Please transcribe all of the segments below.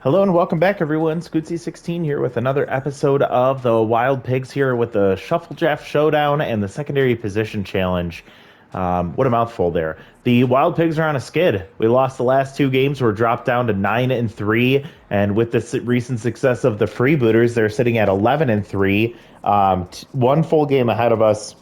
Hello and welcome back, everyone. Scootsy16 here with another episode of the Wild Pigs here with the Shuffle Draft Showdown and the Secondary Position Challenge. What a mouthful there. The Wild Pigs are on a skid. We lost the last two games. We're dropped down to 9-3, and with the recent success of the Freebooters, they're sitting at 11-3. One full game ahead of us,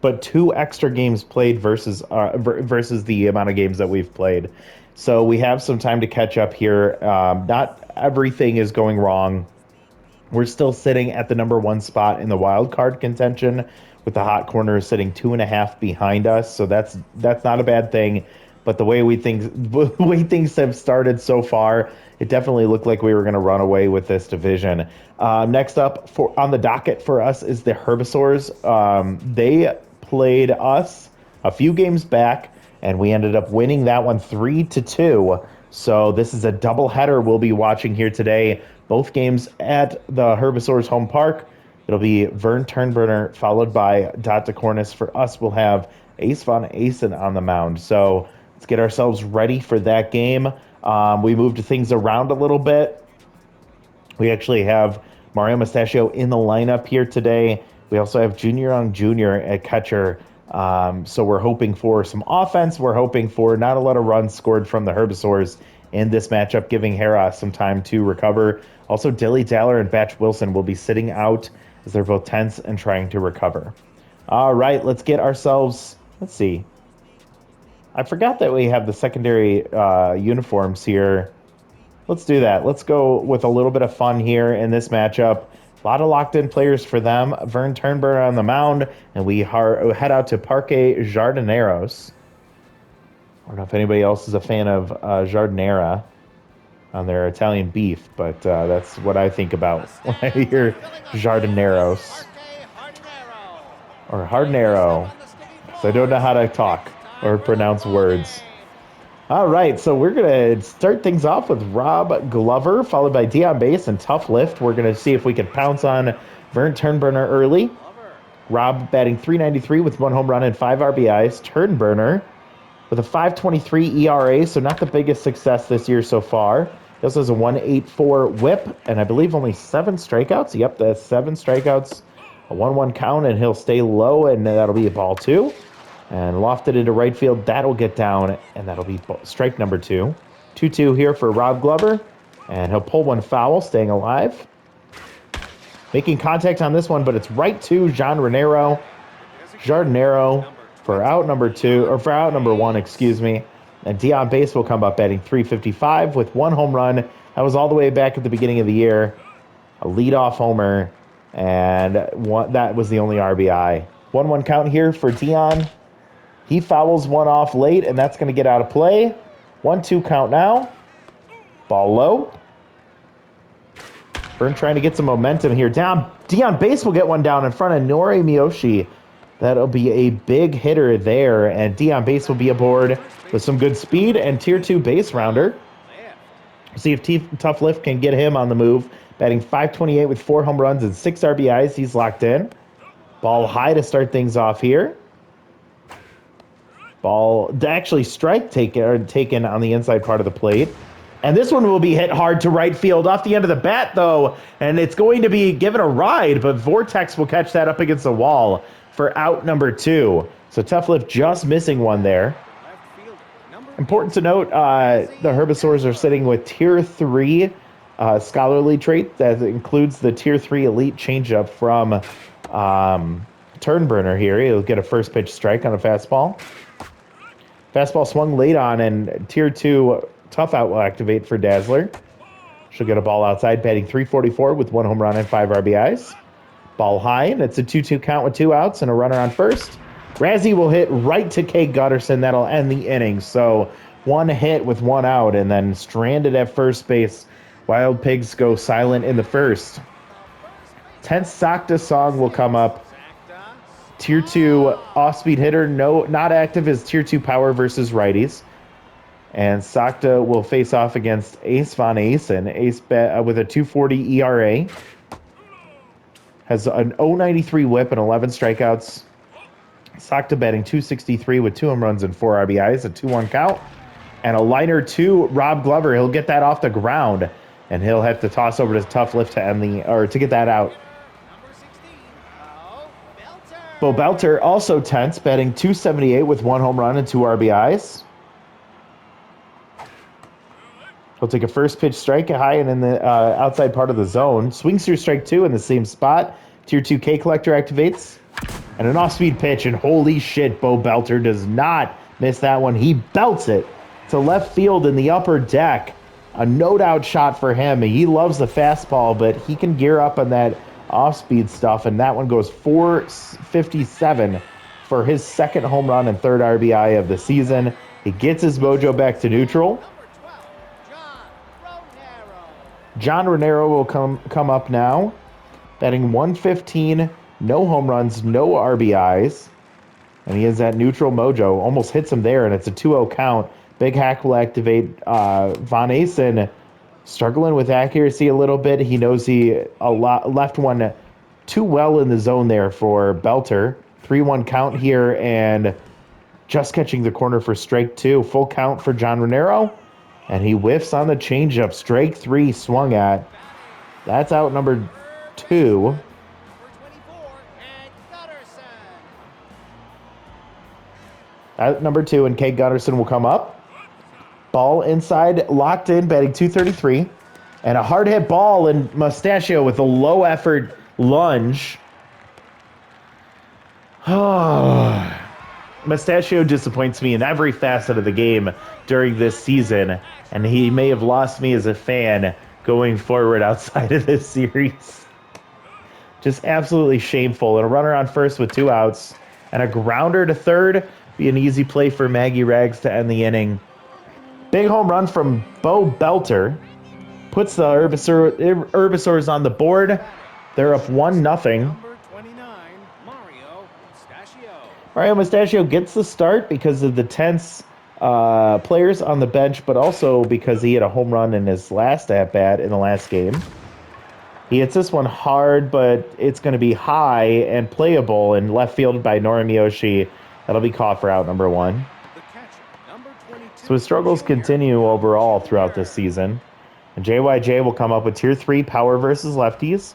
but two extra games played versus the amount of games that we've played. So we have some time to catch up here. Not everything is going wrong. We're still sitting at the number one spot in the wild card contention, with the hot corners sitting 2.5 behind us. So that's not a bad thing. But the way things have started so far, it definitely looked like we were going to run away with this division. Next up on the docket for us is the Herbivores. They played us a few games back, and we ended up winning that one 3-2. So this is a doubleheader we'll be watching here today. Both games at the Herbivores home park. It'll be Vern Turnburner followed by Dot DeCornis. For us, we'll have Ace Von Acen on the mound. So let's get ourselves ready for that game. We moved things around a little bit. We actually have Mario Mustachio in the lineup here today. We also have Junior Young Jr. at catcher. So we're hoping for some offense. We're hoping for not a lot of runs scored from the Herbivores in this matchup, giving Hera some time to recover. Also, Dilly Daller and Batch Wilson will be sitting out as they're both tense and trying to recover. All right, let's get ourselves, let's see. I forgot that we have the secondary uniforms here. Let's do that. Let's go with a little bit of fun here in this matchup. A lot of locked-in players for them. Vern Turnburner on the mound, and we head out to Parque Jardineros. I don't know if anybody else is a fan of Jardinera on their Italian beef, but that's what I think about when I hear Jardineros. Or Hardnero. So I don't know how to talk or pronounce words. All right, so we're going to start things off with Rob Glover, followed by Dion Bass and Tough Lift. We're going to see if we can pounce on Vern Turnburner early. Rob batting .393 with 1 home run and 5 RBIs. Turnburner with a .523 ERA, so not the biggest success this year so far. He also has a .184 whip, and I believe only 7 strikeouts. Yep, that's 7 strikeouts, a 1-1 count, and he'll stay low, and that'll be a ball 2. And lofted into right field, that'll get down, and that'll be strike number 2. 2-2 here for Rob Glover, and he'll pull one foul, staying alive. Making contact on this one, but it's right to Jardinero for out number 2, or for out number 1, excuse me. And Dion Bass will come up batting .355 with 1 home run. That was all the way back at the beginning of the year. A leadoff homer, and that was the only RBI. 1-1 count here for Dion. He fouls one off late, and that's going to get out of play. 1-2 count now. Ball low. Vern trying to get some momentum here. Dion Bass will get one down in front of Nori Miyoshi. That'll be a big hitter there, and Dion Bass will be aboard with some good speed and tier 2 base rounder. See if Tough Lift can get him on the move. Batting .528 with 4 home runs and 6 RBIs. He's locked in. Ball high to start things off here. Ball, actually strike taken on the inside part of the plate. And this one will be hit hard to right field off the end of the bat, though. And it's going to be given a ride, but Vortex will catch that up against the wall for out number 2. So Tough Lift just missing one there. Important to note, the Herbivores are sitting with tier 3 scholarly trait that includes the tier 3 elite changeup from Turnburner here. He'll get a first pitch strike on a fastball. Fastball swung late on, and tier 2 tough out will activate for Dazzler. She'll get a ball outside, batting .344 with 1 home run and 5 RBIs. Ball high, and it's a 2-2 count with 2 outs and a runner on first. Razzie will hit right to Kay Gutterson. That'll end the inning. So 1 hit with 1 out, and then stranded at first base. Wild Pigs go silent in the first. Tense Sakta song will come up. Tier 2 off-speed hitter, not active, is Tier 2 power versus righties. And Sakta will face off against Ace Von Acen. Ace with a .240 ERA. Has an .093 whip and 11 strikeouts. Sakta batting .263 with 2 home runs and 4 RBIs, a 2-1 count. And a liner to Rob Glover. He'll get that off the ground. and he'll have to toss over to Tough Lift to end to get that out. Bo Belter also tense, batting .278 with 1 home run and 2 RBIs. He'll take a first pitch strike high and in the outside part of the zone. Swings through strike 2 in the same spot. Tier 2 K collector activates. And an off-speed pitch, and holy shit, Bo Belter does not miss that one. He belts it to left field in the upper deck. A no-doubt shot for him. He loves the fastball, but he can gear up on that off-speed stuff, and that one goes 457 for his second home run and third RBI of the season. He gets his mojo back to neutral. John Renero will come up now, batting .115, no home runs, no RBIs, and he has that neutral mojo. Almost hits him there, and it's a 2-0 count. Big Hack will activate Von Asen, struggling with accuracy a little bit. He knows he left one too well in the zone there for Belter. 3-1 count here, and just catching the corner for strike 2. Full count for John Renero, and he whiffs on the changeup. Strike 3 swung at. That's out number 2. Out number 2, and Kate Gunnarsson will come up. Ball inside, locked in, batting .233. And a hard hit ball, and Mustachio with a low effort lunge. Mustachio disappoints me in every facet of the game during this season, and he may have lost me as a fan going forward outside of this series. Just absolutely shameful. And a runner on first with 2 outs, and a grounder to third. Be an easy play for Maggie Rags to end the inning. Big home run from Bo Belter. Puts the Herbivores on the board. They're up 1-0. Mario Mustachio gets the start because of the tense players on the bench, but also because he had a home run in his last at-bat in the last game. He hits this one hard, but it's going to be high and playable and left fielded by Nora Miyoshi. That'll be caught for out number 1. So his struggles continue overall throughout this season. And JYJ will come up with Tier 3 power versus lefties,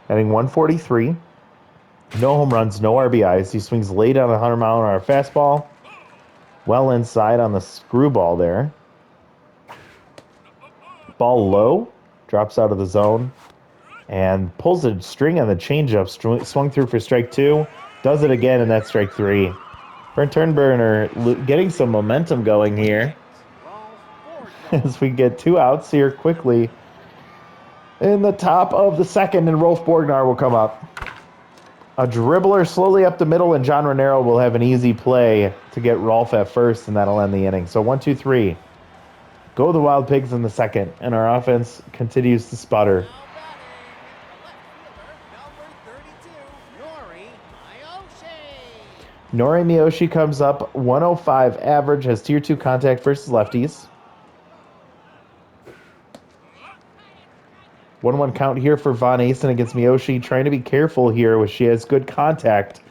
hitting .143. No home runs, no RBIs. He swings late on a 100-mile-an-hour fastball. Well inside on the screwball there. Ball low, drops out of the zone, and pulls a string on the changeup. Swung through for strike 2. Does it again, and that's strike 3. Brent Turnburner getting some momentum going here as we get 2 outs here quickly in the top of the second, and Rolf Borgnar will come up. A dribbler slowly up the middle, and John Renero will have an easy play to get Rolf at first, and that'll end the inning. So 1-2-3. Go the Wild Pigs in the second, and our offense continues to sputter. Nori Miyoshi comes up, 105 average, has Tier 2 contact versus lefties. 1-1 count here for Von Asen against Miyoshi. Trying to be careful here, which she has good contact.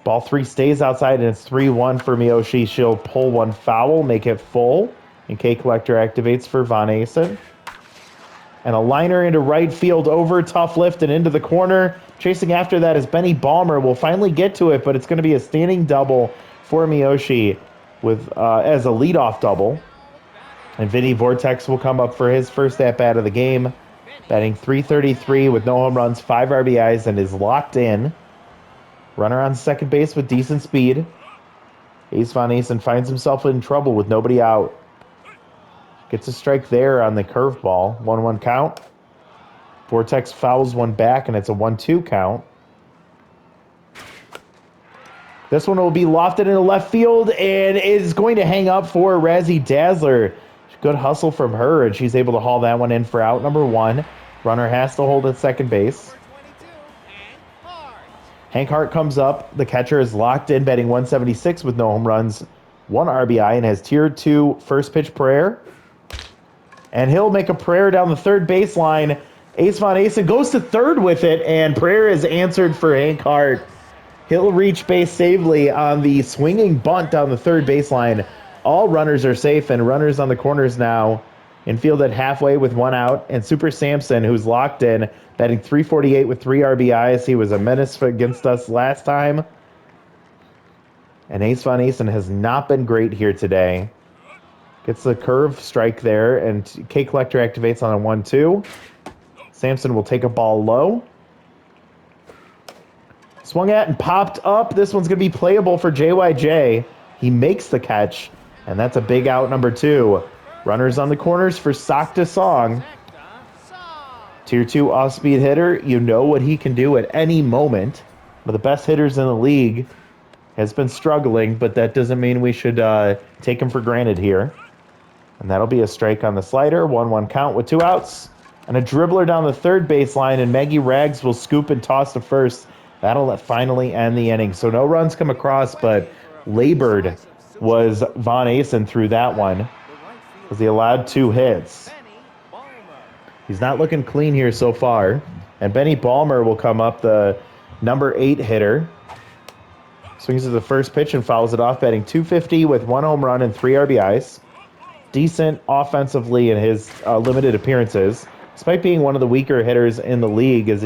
Ball 3 stays outside, and it's 3-1 for Miyoshi. She'll pull one foul, make it full, and K Collector activates for Von Asen. And a liner into right field over Tough Lift and into the corner. Chasing after that is Benny Balmer. Will finally get to it, but it's going to be a standing double for Miyoshi with as a leadoff double. And Vinny Vortex will come up for his first at-bat of the game, batting .333 with no home runs, 5 RBIs, and is locked in. Runner on second base with decent speed. Ace Von Asen finds himself in trouble with nobody out. Gets a strike there on the curveball. 1-1 count. Vortex fouls one back, and it's a 1-2 count. This one will be lofted into left field and is going to hang up for Razzie Dazzler. Good hustle from her, and she's able to haul that one in for out number 1. Runner has to hold at second base. Hank Hart comes up. The catcher is locked in, batting .176 with no home runs, 1 RBI, and has Tier 2 first pitch prayer. And he'll make a prayer down the third baseline. Ace Von Asen goes to third with it, and prayer is answered for Hank Hart. He'll reach base safely on the swinging bunt down the third baseline. All runners are safe, and runners on the corners now Infield at halfway with 1 out, and Super Samson, who's locked in, batting 348 with 3 RBIs. He was a menace against us last time. And Ace Von Asen has not been great here today. Gets the curve strike there, and K Collector activates on a 1-2. Samson will take a ball low. Swung at and popped up. This one's going to be playable for JYJ. He makes the catch, and that's a big out, number 2. Runners on the corners for Sakta Song. Tier 2 off-speed hitter. You know what he can do at any moment. One of the best hitters in the league. Has been struggling, but that doesn't mean we should take him for granted here. And that'll be a strike on the slider. 1-1 count with 2 outs. And a dribbler down the third baseline, and Maggie Rags will scoop and toss to first. That'll finally end the inning. So no runs come across, but labored was Von Asen through that one, as he allowed 2 hits. He's not looking clean here so far. And Benny Balmer will come up, the number 8 hitter. Swings to the first pitch and fouls it off, batting 250 with 1 home run and 3 RBIs. Decent offensively in his limited appearances, despite being one of the weaker hitters in the league, on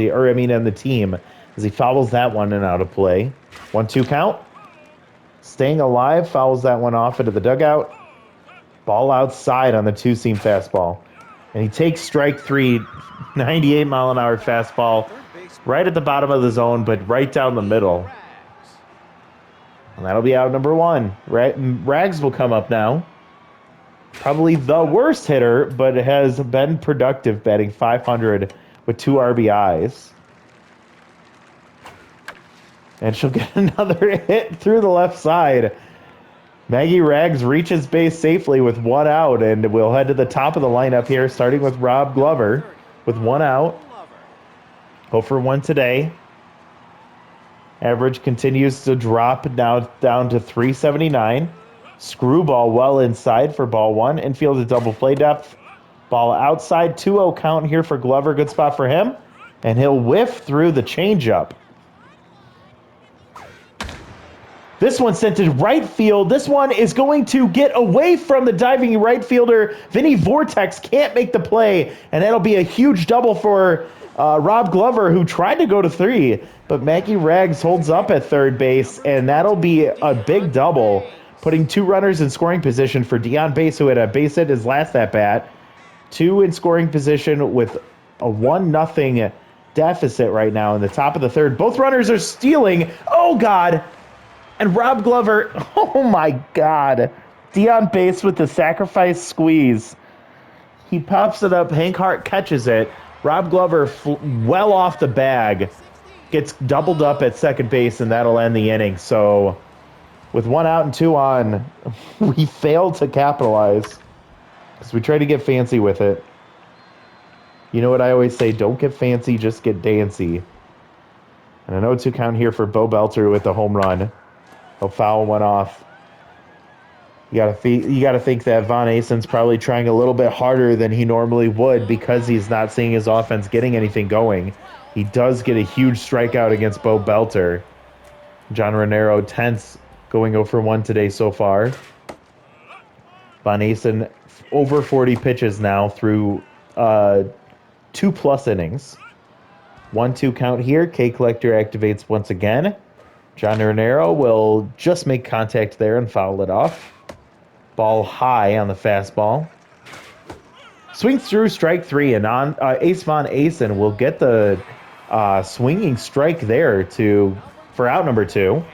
the team, as he fouls that one and out of play. 1-2 count. Staying alive, fouls that one off into the dugout. Ball outside on the 2-seam fastball. And he takes strike 3, 98-mile-an-hour fastball, right at the bottom of the zone, but right down the middle. And that'll be out number 1. Rags will come up now. Probably the worst hitter, but has been productive, batting 500 with 2 RBIs. And she'll get another hit through the left side. Maggie Rags reaches base safely with 1 out, and we'll head to the top of the lineup here, starting with Rob Glover with 1 out. 0 for 1 today. Average continues to drop now down to 379. Screwball well inside for ball 1. Infield at double play depth. Ball outside. 2-0 count here for Glover. Good spot for him. And he'll whiff through the changeup. This one sent to right field. This one is going to get away from the diving right fielder. Vinny Vortex can't make the play. And that'll be a huge double for Rob Glover, who tried to go to 3. But Maggie Rags holds up at third base. And that'll be a big double, putting 2 runners in scoring position for Dion Bass, who had a base hit his last at-bat. 2 in scoring position with a 1-0 deficit right now in the top of the third. Both runners are stealing. Oh, God. And Rob Glover, oh, my God. Dion Bass with the sacrifice squeeze. He pops it up. Hank Hart catches it. Rob Glover well off the bag. Gets doubled up at second base, and that'll end the inning. So with 1 out and 2 on, we failed to capitalize because we tried to get fancy with it. You know what I always say, don't get fancy, just get dancy. And an 0-2 count here for Bo Belter with the home run. He'll foul one off. You gotta think that Von Asen's probably trying a little bit harder than he normally would because he's not seeing his offense getting anything going. He does get a huge strikeout against Bo Belter. John Renero tense, going 0 for 1 today so far. Von Asen over 40 pitches now through 2+ innings. 1-2 count here. K Collector activates once again. John Renero will just make contact there and foul it off. Ball high on the fastball. Swings through strike 3, and on Ace Von Asen will get the swinging strike there for out number 2.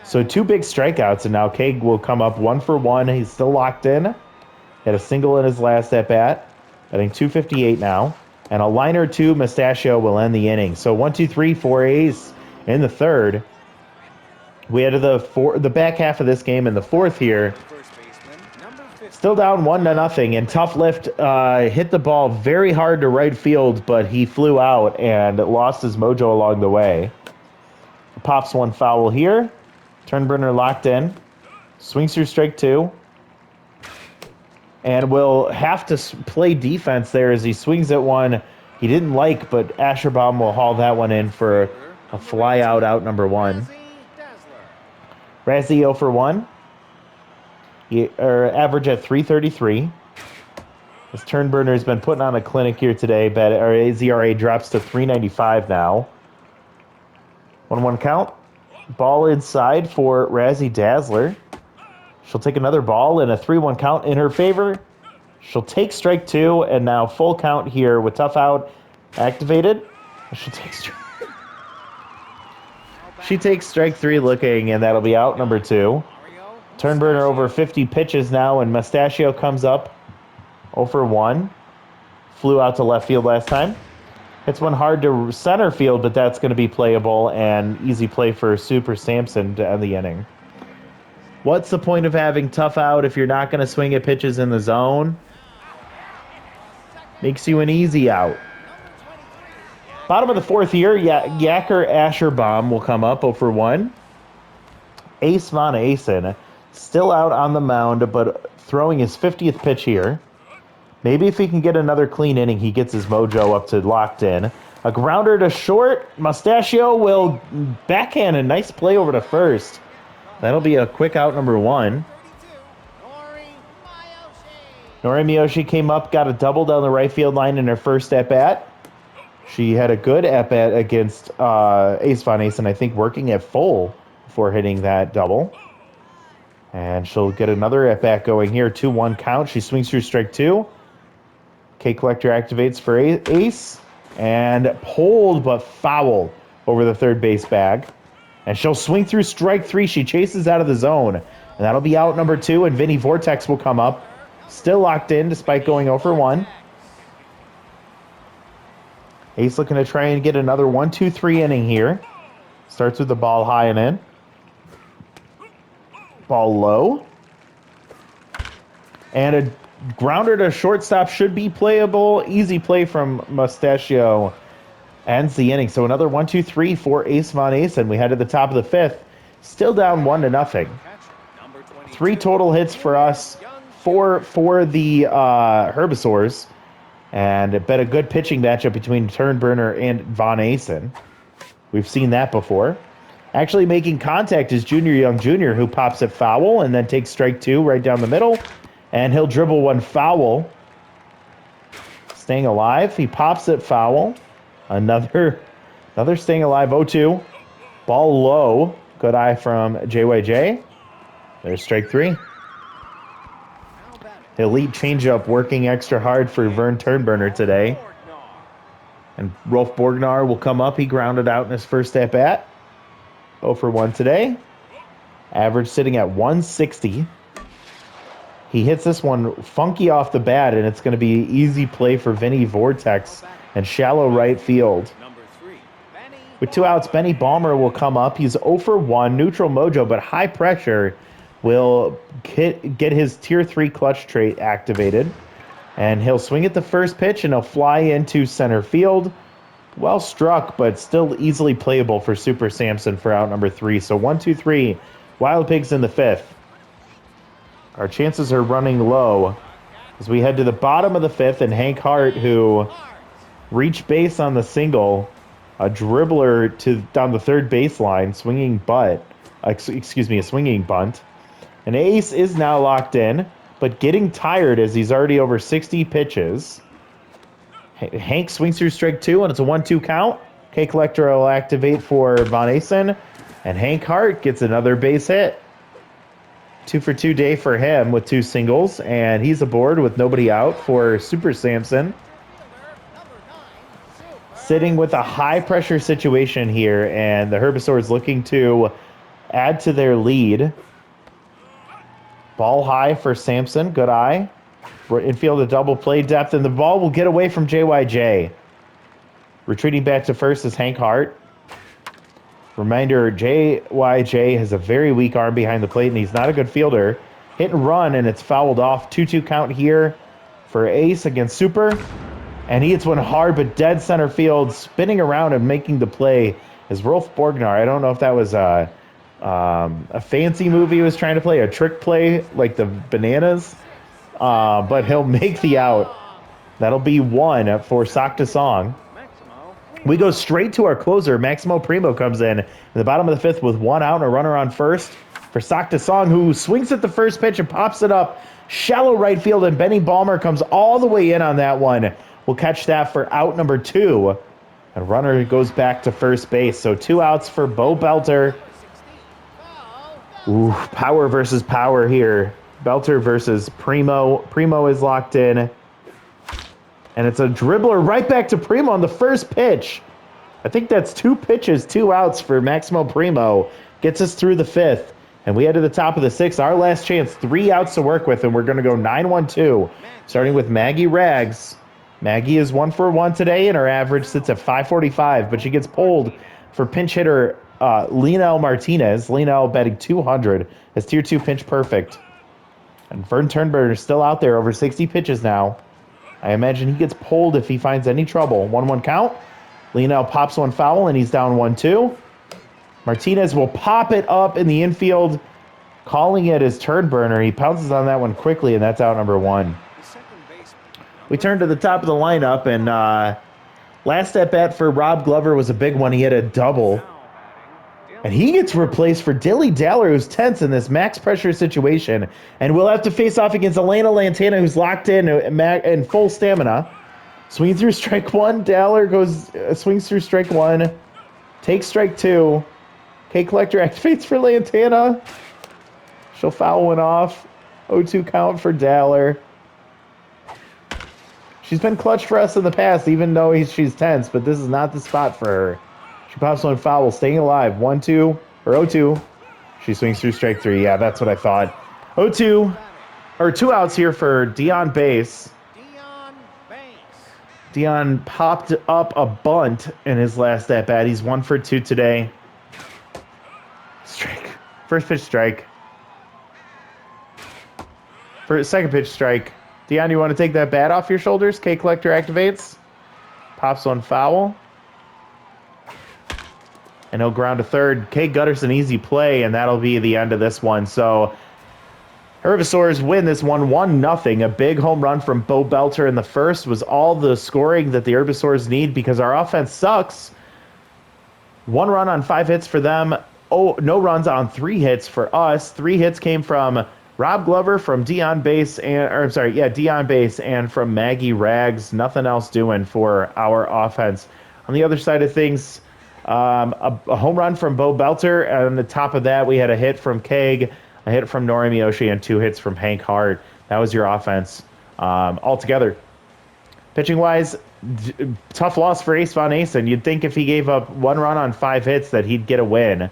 So 2 big strikeouts, and now K will come up 1 for 1. He's still locked in. Had a single in his last at bat. Batting 258 now. And a liner 2 Mustachio will end the inning. So 1, 2, 3, 4 A's in the third. We had the back half of this game in the fourth here. Still down 1-0, and Tough Lift hit the ball very hard to right field, but he flew out and lost his mojo along the way. Pops one foul here. Turnbrenner locked in. Swings through strike 2. And will have to play defense there as he swings at one he didn't like, but Asherbaum will haul that one in for a fly out number 1. Razzie 0 for 1. Average at 333. This Turnburner has been putting on a clinic here today, but our ZRA drops to 395 now. 1-1 count. Ball inside for Razzie Dazzler. She'll take another ball and a 3-1 count in her favor. She'll take strike 2, and now full count here with Tough Out activated. She takes strike 3 looking, and that'll be out number 2. Turnburner over 50 pitches now, and Mustachio comes up 0 for 1. Flew out to left field last time. Hits one hard to center field, but that's going to be playable and easy play for Super Samson to end the inning. What's the point of having Tough Out if you're not going to swing at pitches in the zone? Makes you an easy out. Bottom of the 4th here, Yacker Asherbaum will come up 0 for 1. Ace Von Asen still out on the mound, but throwing his 50th pitch here. Maybe if he can get another clean inning, he gets his mojo up to locked in. A grounder to short. Mustachio will backhand a nice play over to first. That'll be a quick out number 1. Nori Miyoshi came up, got a double down the right field line in her first at-bat. She had a good at-bat against Ace Von Asen, I think, working at full before hitting that double. And she'll get another at-bat going here. 2-1 count. She swings through strike 2. K Collector activates for Ace. And pulled but foul over the third base bag. And she'll swing through strike 3. She chases out of the zone. And that'll be out number 2. And Vinny Vortex will come up. Still locked in despite going 0 for 1. Ace looking to try and get another 1-2-3 inning here. Starts with the ball high and in. Ball low. And a grounder to shortstop should be playable. Easy play from Mustachio. Ends the inning. So another 1-2-3 for Ace Von Asen. We head to the top of the 5th. Still down 1-0. 3 total hits for us. 4 for the Herbisaurs. And it been a good pitching matchup between Turnburner and Von Asen. We've seen that before. Actually making contact is Junior Young Jr., who pops it foul and then takes strike 2 right down the middle. And he'll dribble one foul. Staying alive. He pops it foul. Another staying alive 0-2. Ball low. Good eye from JYJ. There's strike 3. Elite changeup working extra hard for Vern Turnburner today. And Rolf Borgnar will come up. He grounded out in his first at-bat. 0 for 1 today. Average sitting at 160. He hits this one funky off the bat, and it's going to be easy play for Vinny Vortex and shallow right field. With 2 outs, Benny Balmer will come up. He's 0 for 1, neutral mojo, but high pressure will get his Tier 3 clutch trait activated. And he'll swing at the first pitch, and he'll fly into center field. Well struck, but still easily playable for Super Samson for out number 3. So 1-2-3, Wild Pigs in the 5th. Our chances are running low as we head to the bottom of the 5th, and Hank Hart, who reached base on the single, a dribbler down the third baseline, swinging a swinging bunt. And Ace is now locked in, but getting tired as he's already over 60 pitches. Hank swings through strike 2, and it's a 1-2 count. K Collector will activate for Von Asen, and Hank Hart gets another base hit. 2 for 2 day for him with 2 singles, and he's aboard with nobody out for Super Samson. Sitting with a high-pressure situation here, and the Herbisaurs looking to add to their lead. Ball high for Samson. Good eye. Infield a double play depth, and the ball will get away from JYJ. Retreating back to first is Hank Hart. Reminder, JYJ has a very weak arm behind the plate, and he's not a good fielder. Hit and run, and it's fouled off. 2-2 count here for Ace against Super. And he hits one hard, but dead center field, spinning around and making the play is Rolf Borgnar. I don't know if that was a fancy movie he was trying to play, a trick play like the Bananas, but he'll make the out. That'll be 1 for Sock to Song. We go straight to our closer. Maximo Primo comes in the bottom of the 5th with 1 out and a runner on first. for Sakta Song, who swings at the first pitch and pops it up shallow right field, and Benny Balmer comes all the way in on that one. We'll catch that for out number 2. And runner goes back to first base. So 2 outs for Bo Belter. Ooh, power versus power here. Belter versus Primo. Primo is locked in. And it's a dribbler right back to Primo on the first pitch. I think that's 2 pitches, 2 outs for Maximo Primo. Gets us through the 5th. And we head to the top of the 6th. Our last chance, 3 outs to work with, and we're going to go 9-1-2. Starting with Maggie Rags. Maggie is 1 for 1 today, and her average sits at 545, but she gets pulled for pinch hitter Lionel Martinez. Lionel batting 200 as Tier 2 pinch perfect. And Vern Turnberger is still out there, over 60 pitches now. I imagine he gets pulled if he finds any trouble. 1-1 count. Lionel pops one foul, and he's down 1-2. Martinez will pop it up in the infield, calling it his turn burner. He pounces on that one quickly, and that's out number 1. We turn to the top of the lineup, and last at-bat for Rob Glover was a big one. He had a double. And he gets replaced for Dilly Daller, who's tense in this max pressure situation. And we'll have to face off against Elena Lantana, who's locked in full stamina. Swinging through strike 1. Daller swings through strike 1. Takes strike 2. K Collector activates for Lantana. She'll foul one off. 0-2 count for Daller. She's been clutch for us in the past, even though she's tense, but this is not the spot for her. She pops one foul, staying alive. 1-2, or 0-2. She swings through strike 3. Yeah, that's what I thought. 0-2, or 2 outs here for Dion Bass. Dion popped up a bunt in his last at-bat. He's 1 for 2 today. Strike. First pitch strike. For second pitch strike. Dion, you want to take that bat off your shoulders? K Collector activates. Pops one foul. And he'll ground to third. K Gutter's an easy play, and that'll be the end of this one. So Herbivores win this one 1-0. A big home run from Bo Belter in the first was all the scoring that the Herbivores need because our offense sucks. 1 run on 5 hits for them. Oh, no runs on 3 hits for us. 3 hits came from Rob Glover, from Dion Bass, Dion Bass, and from Maggie Rags. Nothing else doing for our offense. On the other side of things, a home run from Bo Belter. And on the top of that, we had a hit from Keg, a hit from Nori Miyoshi, and 2 hits from Hank Hart. That was your offense altogether. Pitching-wise, tough loss for Ace Von Asen. You'd think if he gave up 1 run on 5 hits that he'd get a win.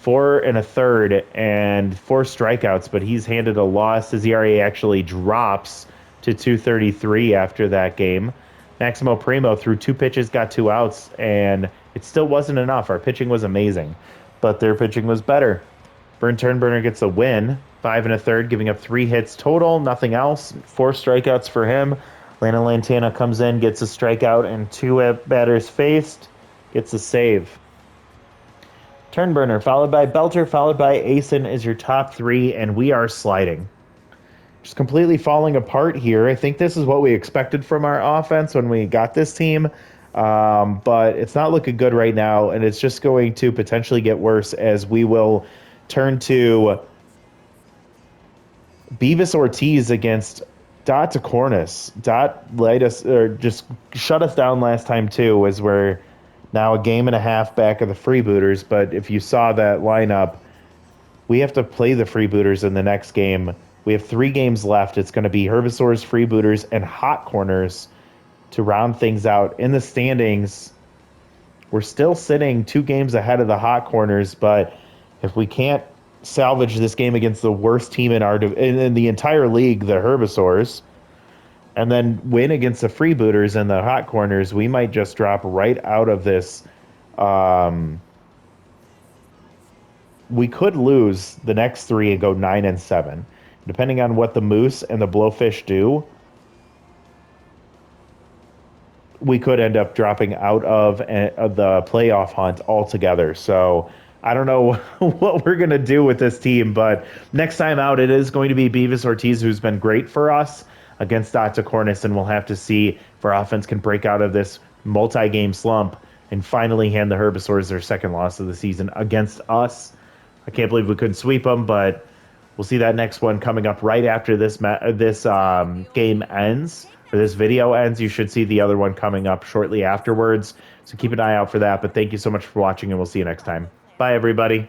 4 1/3 and 4 strikeouts, but he's handed a loss. His ERA actually drops to 2.33 after that game. Maximo Primo threw 2 pitches, got 2 outs, and it still wasn't enough. Our pitching was amazing, but their pitching was better. Vern Turnberger gets a win, 5 1/3, giving up 3 hits total, nothing else. 4 strikeouts for him. Lana Lantana comes in, gets a strikeout, and 2 at-batters faced, gets a save. Turnberger, followed by Belter, followed by Asen is your top 3, and we are sliding. Just completely falling apart here. I think this is what we expected from our offense when we got this team, but it's not looking good right now, and it's just going to potentially get worse as we will turn to Beavis Ortiz against Dot to Cornice. Dot laid us, or just shut us down last time too, as we're now a game and a half back of the Freebooters. But if you saw that lineup, we have to play the Freebooters in the next game. We have 3 games left. It's going to be Herbivores, Freebooters, and Hot Corners to round things out. In the standings, we're still sitting 2 games ahead of the Hot Corners, but if we can't salvage this game against the worst team in the entire league, the Herbivores, and then win against the Freebooters and the Hot Corners, we might just drop right out of this. We could lose the next 3 and go 9-7. Depending on what the Moose and the Blowfish do, we could end up dropping out of the playoff hunt altogether. So I don't know what we're going to do with this team, but next time out, it is going to be Beavis Ortiz, who's been great for us, against Dr. Cornice, and we'll have to see if our offense can break out of this multi-game slump and finally hand the Herbivores their second loss of the season against us. I can't believe we couldn't sweep them, but we'll see that next one coming up right after this game ends, or this video ends. You should see the other one coming up shortly afterwards. So keep an eye out for that. But thank you so much for watching, and we'll see you next time. Bye, everybody.